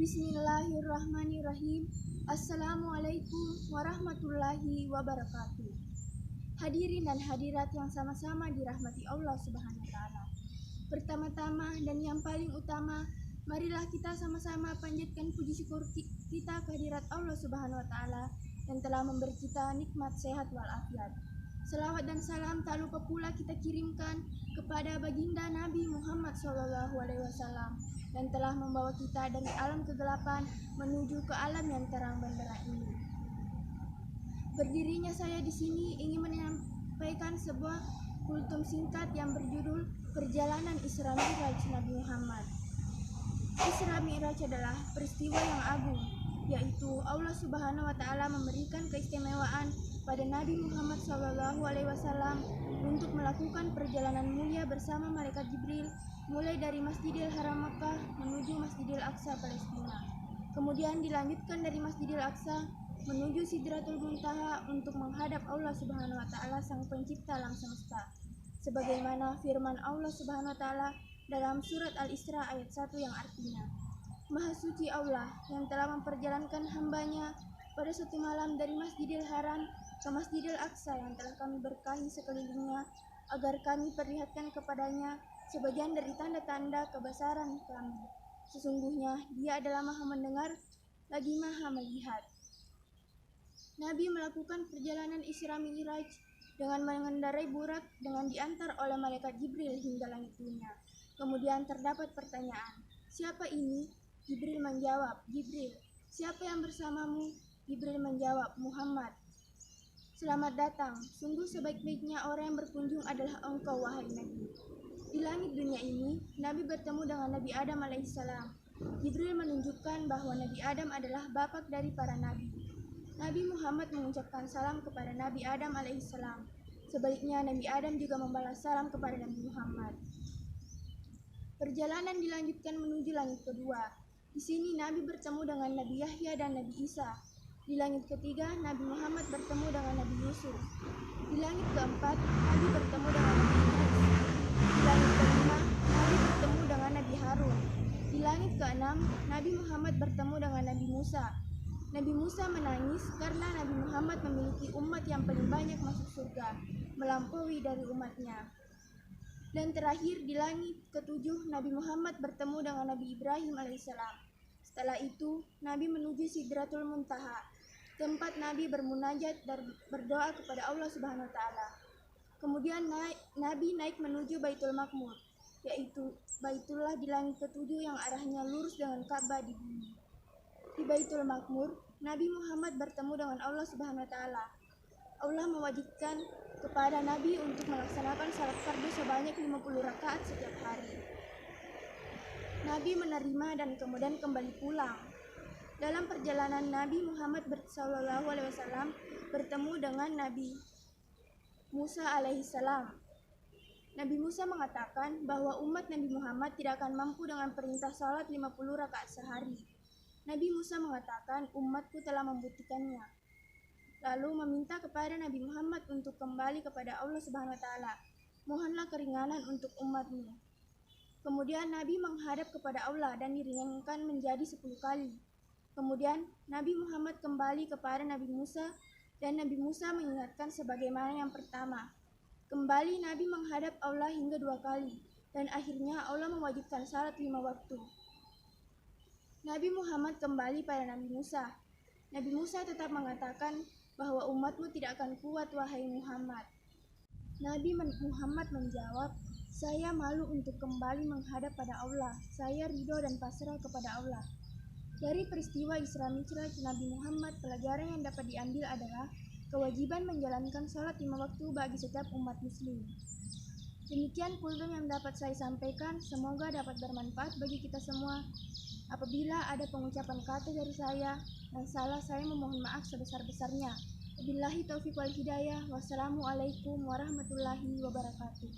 Bismillahirrahmanirrahim. Assalamualaikum warahmatullahi wabarakatuh. Hadirin dan hadirat yang sama-sama dirahmati Allah Subhanahu wa taala. Pertama-tama dan yang paling utama, marilah kita sama-sama panjatkan puji syukur kita kehadirat Allah Subhanahu wa taala yang telah memberi kita nikmat sehat walafiat. Selawat dan salam tak lupa pula kita kirimkan kepada baginda Nabi Muhammad SAW yang telah membawa kita dari alam kegelapan menuju ke alam yang terang benderang ini. Berdirinya saya di sini ingin menyampaikan sebuah kultum singkat yang berjudul Perjalanan Isra Mi'raj Nabi Muhammad. Isra Mi'raj adalah peristiwa yang agung, yaitu Allah Subhanahu wa taala memberikan keistimewaan pada Nabi Muhammad SAW untuk melakukan perjalanan mulia bersama malaikat Jibril mulai dari Masjidil Haram Makkah menuju Masjidil Aqsa Palestina. Kemudian dilanjutkan dari Masjidil Aqsa menuju Sidratul Muntaha untuk menghadap Allah Subhanahu wa taala sang pencipta alam semesta. Sebagaimana firman Allah Subhanahu wa taala dalam surat Al-Isra ayat 1 yang artinya, Maha suci Allah yang telah memperjalankan hambanya pada suatu malam dari Masjidil Haram ke Masjidil Aqsa yang telah kami berkahi sekelilingnya agar kami perlihatkan kepadanya sebagian dari tanda-tanda kebesaran kami. Sesungguhnya dia adalah Maha mendengar lagi Maha melihat. Nabi melakukan perjalanan Isra Mi'raj dengan mengendarai burak dengan diantar oleh malaikat Jibril hingga langit dunia. Kemudian terdapat pertanyaan, siapa ini? Jibril menjawab, Jibril. Siapa yang bersamamu? Jibril menjawab, Muhammad. Selamat datang, sungguh sebaik-baiknya orang yang berkunjung adalah engkau, wahai Nabi. Di langit dunia ini, Nabi bertemu dengan Nabi Adam alaihissalam. Jibril menunjukkan bahwa Nabi Adam adalah bapak dari para nabi. Nabi Muhammad mengucapkan salam kepada Nabi Adam alaihissalam. Sebaliknya Nabi Adam juga membalas salam kepada Nabi Muhammad. Perjalanan dilanjutkan menuju langit kedua. Di sini Nabi bertemu dengan Nabi Yahya dan Nabi Isa. Di langit ketiga, Nabi Muhammad bertemu dengan Nabi Yusuf. Di langit keempat, Nabi bertemu dengan Nabi Idris. Di langit kelima, Nabi bertemu dengan Nabi Harun. Di langit keenam, Nabi Muhammad bertemu dengan Nabi Musa. Nabi Musa menangis karena Nabi Muhammad memiliki umat yang paling banyak masuk surga, melampaui dari umatnya. Dan terakhir di langit ketujuh, Nabi Muhammad bertemu dengan Nabi Ibrahim alaihissalam. Setelah itu, Nabi menuju Sidratul Muntaha, tempat Nabi bermunajat dan berdoa kepada Allah Subhanahu wa taala. Kemudian Nabi naik menuju Baitul Maqmur, yaitu Baitullah di langit ketujuh yang arahnya lurus dengan Ka'bah di bumi. Di Baitul Maqmur, Nabi Muhammad bertemu dengan Allah Subhanahu wa taala. Allah mewajibkan kepada Nabi untuk melaksanakan salat fardu sebanyak 50 rakaat setiap hari. Nabi menerima dan kemudian kembali pulang. Dalam perjalanan Nabi Muhammad SAW bertemu dengan Nabi Musa alaihissalam. Nabi Musa mengatakan bahwa umat Nabi Muhammad tidak akan mampu dengan perintah salat 50 rakaat sehari. Nabi Musa mengatakan umatku telah membuktikannya. Lalu meminta kepada Nabi Muhammad untuk kembali kepada Allah Subhanahu wa taala. Mohonlah keringanan untuk umatmu. Kemudian Nabi menghadap kepada Allah dan diringankan menjadi 10 kali. Kemudian Nabi Muhammad kembali kepada Nabi Musa dan Nabi Musa mengingatkan sebagaimana yang pertama. Kembali Nabi menghadap Allah hingga 2 kali dan akhirnya Allah mewajibkan salat 5 waktu. Nabi Muhammad kembali pada Nabi Musa. Nabi Musa tetap mengatakan bahwa umatmu tidak akan kuat, wahai Muhammad. Nabi Muhammad menjawab, saya malu untuk kembali menghadap pada Allah. Saya ridho dan pasrah kepada Allah. Dari peristiwa Isra Mi'raj Nabi Muhammad, pelajaran yang dapat diambil adalah kewajiban menjalankan salat 5 waktu bagi setiap umat muslim. Demikian kultum yang dapat saya sampaikan, semoga dapat bermanfaat bagi kita semua. Apabila ada pengucapan kata dari saya yang salah, saya memohon maaf sebesar-besarnya. Wabillahi taufiq wal hidayah. Wassalamualaikum warahmatullahi wabarakatuh.